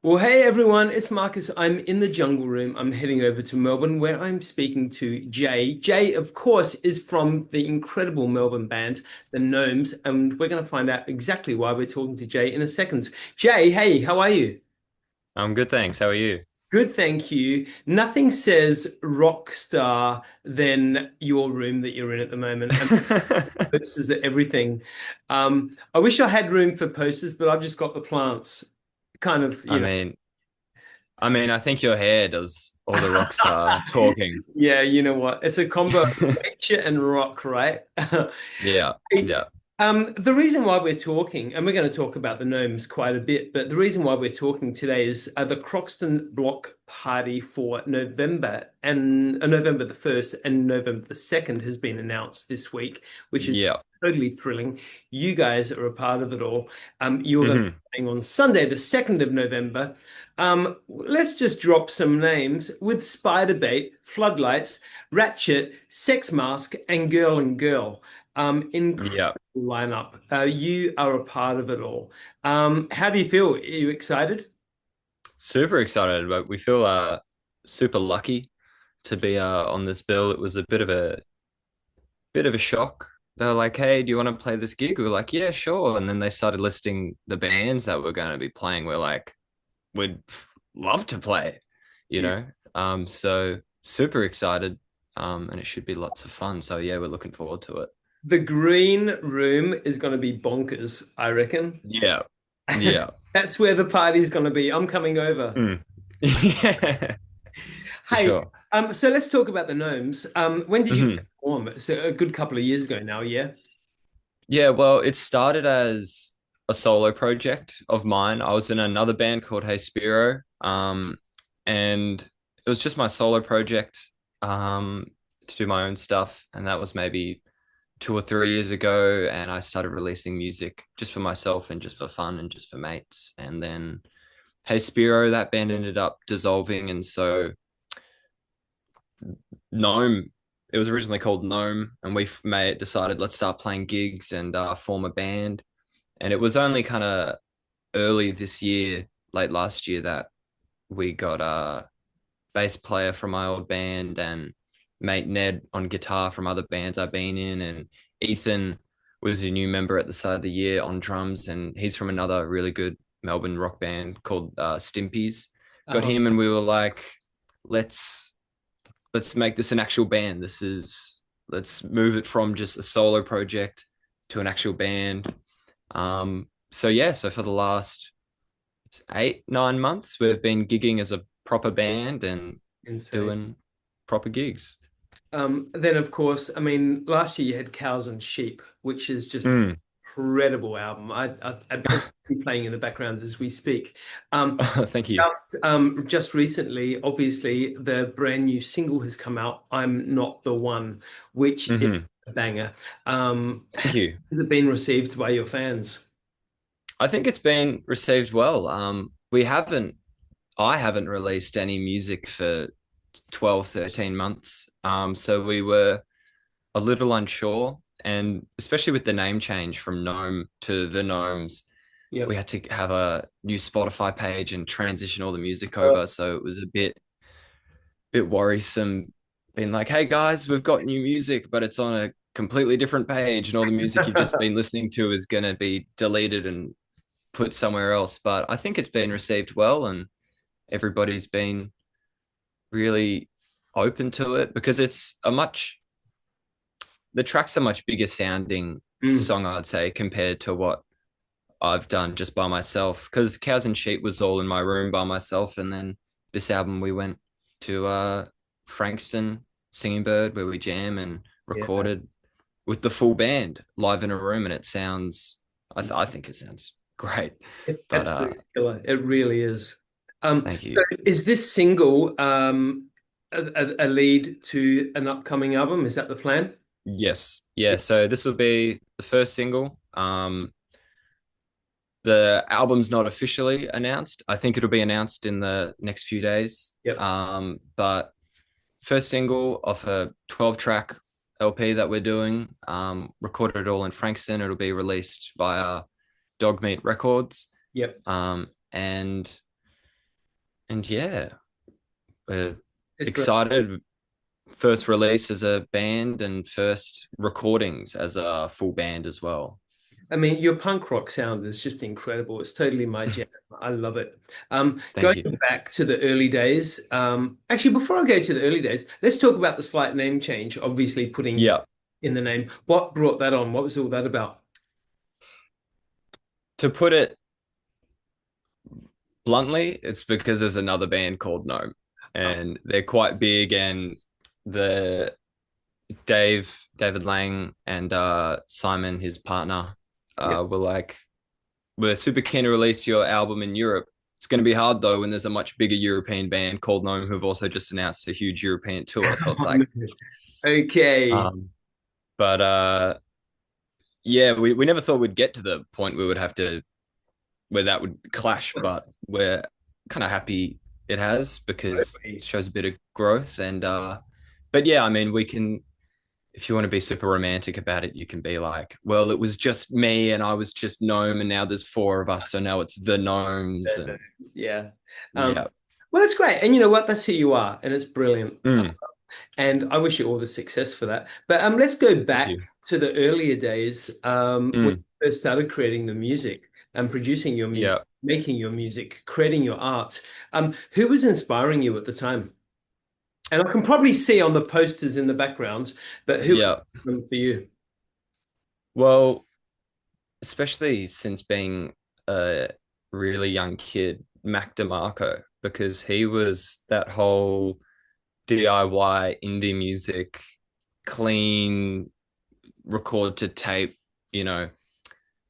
Well, hey everyone, it's Marcus. I'm in the jungle room. I'm heading over to Melbourne where I'm speaking to Jay. Jay, of course, is from the incredible Melbourne band, The Gnomes, and we're going to find out exactly why we're talking to Jay in a second. Jay, hey, how are you? I'm good, thanks. How are you? Good, thank you. Nothing says rock star than your room that you're in at the moment. And posters are everything. I wish I had room for posters, but I've just got the plants. Kind of, I mean, I think your hair does all the rock star talking. Yeah, you know what? It's a combo of nature and rock, right? Yeah, Hey, yeah. the reason why we're talking, and we're going to talk about the gnomes quite a bit, but the reason why we're talking today is the Croxton Block Party for November and November the 1st and November the 2nd has been announced this week, which is Yeah. totally thrilling. You guys are a part of it all. You're going to hmm be playing on Sunday, the 2nd of November. Let's just drop some names with Spiderbait, Floodlights, Ratchet, Sex Mask, and Girl and Girl. Incredible Yeah. lineup. You are a part of it all. How do you feel? Are you excited? Super excited, but we feel super lucky to be on this bill. It was a bit of a shock. They were like, "Hey, do you want to play this gig?" We were like, "Yeah, sure." And then they started listing the bands that were going to be playing. We're like, "We'd love to play," you Yeah. know. So super excited. And it should be lots of fun. So yeah, we're looking forward to it. The green room is going to be bonkers, I reckon. Yeah. Yeah. That's where the party's going to be. I'm coming over. Mm. Yeah, for Hey, sure. so let's talk about the gnomes. When did you hmm guys form? So a good couple of years ago now, yeah? Yeah, well, it started as a solo project of mine. I was in another band called Hey Spiro, and it was just my solo project, to do my own stuff. And that was maybe 2 or 3 years ago. And I started releasing music just for myself and just for fun and just for mates. And then Hey Spiro, that band ended up dissolving, and so Gnome. It was originally called Gnome, and we made decided let's start playing gigs and form a band. And it was only kind of early this year, late last year, that we got a bass player from my old band and mate Ned on guitar from other bands I've been in, and Ethan was a new member at the start of the year on drums, and he's from another really good Melbourne rock band called Stimpies. Got Uh, him, and we were like, let's let's make this an actual band. Let's move it from just a solo project to an actual band. So yeah, so for the last 8, 9 months, we've been gigging as a proper band and insane. doing proper gigs. Then, of course, I mean, last year you had Cows and Sheep, which is just Mm. incredible album. I'm playing in the background as we speak. Um, Thank you. just recently, obviously, the brand new single has come out, I'm Not the One, which is hmm a banger. Thank you. Has it been received by your fans? I think it's been received well. I haven't released any music for 12, 13 months. So we were a little unsure. And especially with the name change from Gnome to the Gnomes, we Yep. had to have a new Spotify page and transition all the music over. So it was a bit worrisome being like, hey guys, we've got new music, but it's on a completely different page, and all the music you've just been listening to is going to be deleted and put somewhere else. But I think it's been received well, and everybody's been really open to it because the track's a much bigger sounding Mm. song, I'd say, compared to what I've done just by myself. Because Cows and Sheep was all in my room by myself, and then this album we went to Frankston Singing Bird where we jam and Yeah. recorded with the full band live in a room, and it sounds. I think it sounds great. It's But absolutely killer. It really is. thank So you. is this single a lead to an upcoming album? Is that the plan? Yes, yeah. So this will be the first single. The album's not officially announced. I think it'll be announced in the next few days. Yep. But first single off a 12 track LP that we're doing, recorded it all in Frankston. It'll be released via Dogmeat Records. Yep. And And yeah, we're It's brilliant. excited. First release as a band and first recordings as a full band as well. I mean, your punk rock sound is just incredible. It's totally my jam. I love it. Thank Going you. back to the early days, actually, before I go to the early days, let's talk about the slight name change, obviously putting Yeah. in the name. What brought that on? What was all that about? To put it bluntly, it's because there's another band called Gnome and they're quite big and the David Lang and Simon, his partner, Yeah. were like, we're super keen to release your album in Europe. It's going to be hard though when there's a much bigger European band called Gnome who've also just announced a huge European tour. So it's like, Okay. um, but yeah, we never thought we'd get to the point we would have to where that would clash, but we're kind of happy it has because it shows a bit of growth and but yeah, I mean we can if you want to be super romantic about it, you can be like, well, it was just me and I was just gnome and now there's four of us, so now it's the gnomes and Yeah. yeah. Well, that's great. And you know what? That's who you are, and it's brilliant. Mm, And I wish you all the success for that. But let's go thank back you. to the earlier days when Mm, you first started creating the music and producing your music, yeah. making your music, creating your art. Who was inspiring you at the time? And I can probably see on the posters in the background, but who was Yeah. them for you? Well, especially since being a really young kid, Mac DeMarco, because he was that whole DIY indie music, clean, record to tape, you know,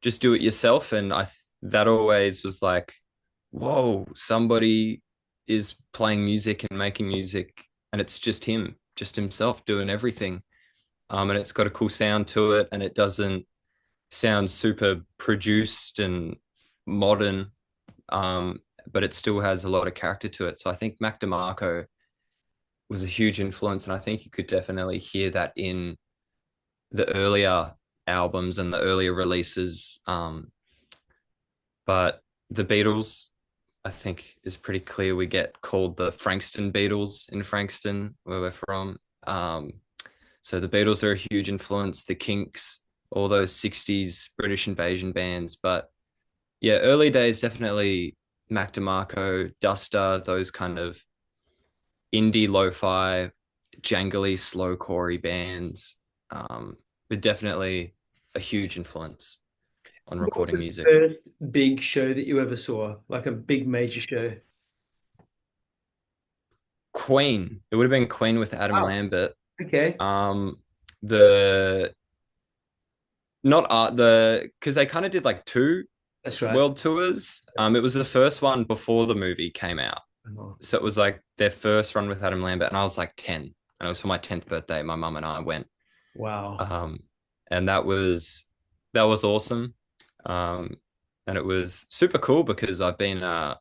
just do it yourself. And that always was like, whoa, somebody is playing music and making music, and it's just him, just himself doing everything. And it's got a cool sound to it, and it doesn't sound super produced and modern, but it still has a lot of character to it. So I think Mac DeMarco was a huge influence, and I think you could definitely hear that in the earlier albums and the earlier releases. But the Beatles, I think, is pretty clear. We get called the Frankston Beatles in Frankston, where we're from. So the Beatles are a huge influence. The Kinks, all those '60s British invasion bands. But yeah, early days definitely Mac DeMarco, Duster, those kind of indie lo-fi, jangly, slow corey bands. But definitely a huge influence on What was recording the music. first big show that you ever saw? Like a big major show? Queen. It would have been Queen with Adam Wow. Lambert. Okay. Um, the not art the because they kind of did like two That's right. world tours. It was the first one before the movie came out, Oh, so it was like their first run with Adam Lambert, and I was like 10, and it was for my 10th birthday. My mum and I went, wow. um, and that was awesome, um, and it was super cool because I've been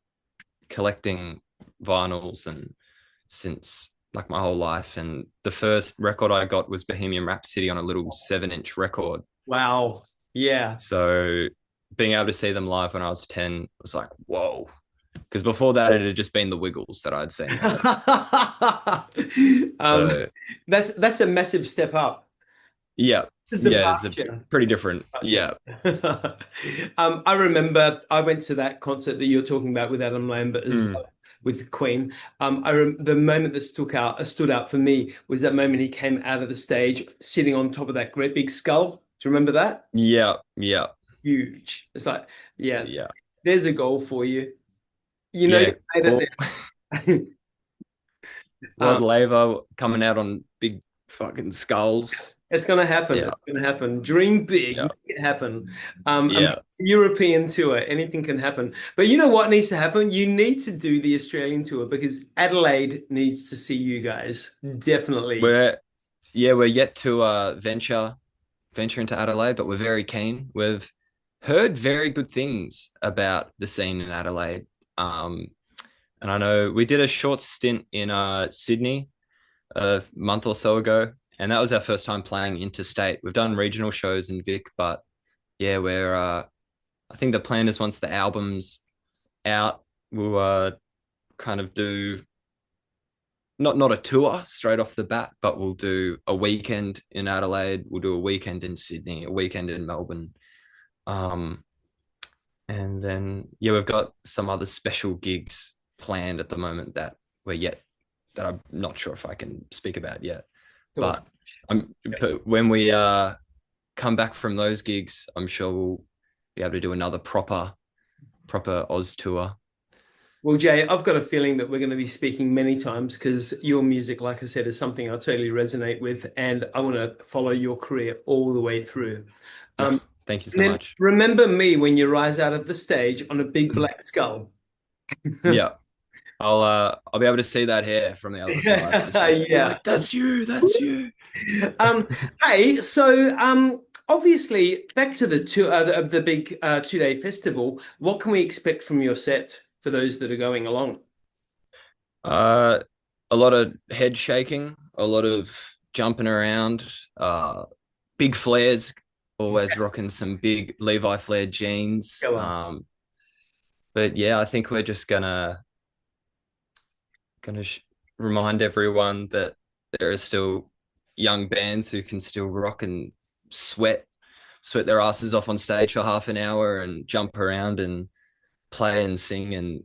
collecting vinyls and since like my whole life. And the first record I got was Bohemian Rhapsody on a little 7-inch record. Wow. Yeah. So being able to see them live when I was 10 was like, whoa. Because before that, it had just been the Wiggles that I'd seen. Um, So that's a massive step up. yeah, The yeah, it's a departure. pretty different. Departure. Yeah. I remember I went to that concert that you're talking about with Adam Lambert as Mm. well, with Queen. The moment that stood out for me was that moment he came out of the stage sitting on top of that great big skull. Do you remember that? Yeah. Yeah. Huge. It's like, yeah, Yeah. there's a goal for you. You know, you Yeah. made Well, it there. Rod Laver coming out on big fucking skulls. It's gonna happen. Yeah. It's gonna happen. Dream big, Yeah. make it happen. Yeah. European tour, anything can happen. But you know what needs to happen? You need to do the Australian tour because Adelaide needs to see you guys. Definitely. We're we're yet to venture into Adelaide, but we're very keen. We've heard very good things about the scene in Adelaide. Um, and I know we did a short stint in Sydney a month or so ago, and that was our first time playing interstate. We've done regional shows in Vic, but yeah, I think the plan is once the album's out, we'll kind of do not a tour straight off the bat, but we'll do a weekend in Adelaide, we'll do a weekend in Sydney, a weekend in Melbourne. Um, and then yeah, we've got some other special gigs planned at the moment that I'm not sure if I can speak about yet. Cool. But but when we come back from those gigs, I'm sure we'll be able to do another proper Oz tour. Well, Jay, I've got a feeling that we're going to be speaking many times because your music, like I said, is something I totally resonate with, and I want to follow your career all the way through. Oh, Um, thank you and so then much. remember me when you rise out of the stage on a big black skull. Yeah. I'll be able to see that hair from the other side of the stage. Be Yeah. like, that's you. Um, hey, so obviously back to the the big 2 day festival. What can we expect from your set for those that are going along? Uh, a lot of head shaking, a lot of jumping around, big flares, always rocking some big Levi flared jeans. Go on. But yeah, I think we're just gonna remind everyone that there are still young bands who can still rock and sweat their asses off on stage for half an hour and jump around and play and sing and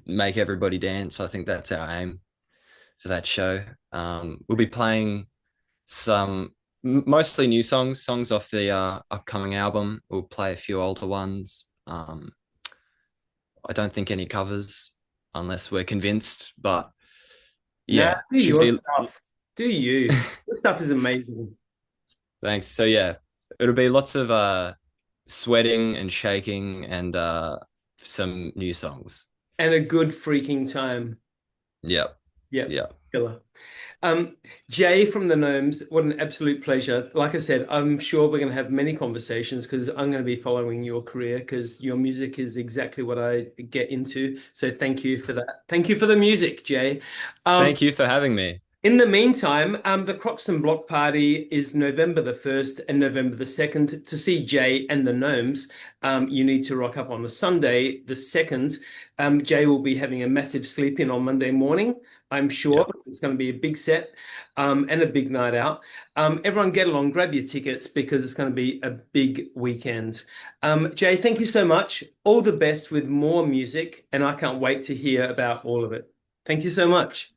make everybody dance. I think that's our aim for that show. We'll be playing some mostly new songs off the upcoming album. We'll play a few older ones. I don't think any covers unless we're convinced, but Nah, yeah, do should your be. stuff. Do you? Your stuff is amazing. Thanks. So yeah, it'll be lots of sweating and shaking and some new songs. And a good freaking time. Yep. Yep. Yep. Killer. Um, Jay from the Gnomes, what an absolute pleasure. Like I said, I'm sure we're going to have many conversations because I'm going to be following your career because your music is exactly what I get into. So thank you for that. Thank you for the music, Jay. Um, Thank you for having me. In the meantime, the Croxton Block Party is November the 1st and November the 2nd. To see Jay and the Gnomes, you need to rock up on the Sunday, the 2nd. Jay will be having a massive sleep in on Monday morning, I'm sure. Yep. It's going to be a big set and a big night out. Everyone get along, grab your tickets because it's going to be a big weekend. Jay, thank you so much. All the best with more music, and I can't wait to hear about all of it. Thank you so much.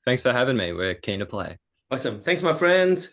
Thanks for having me. We're keen to play. Awesome. Thanks, my friend.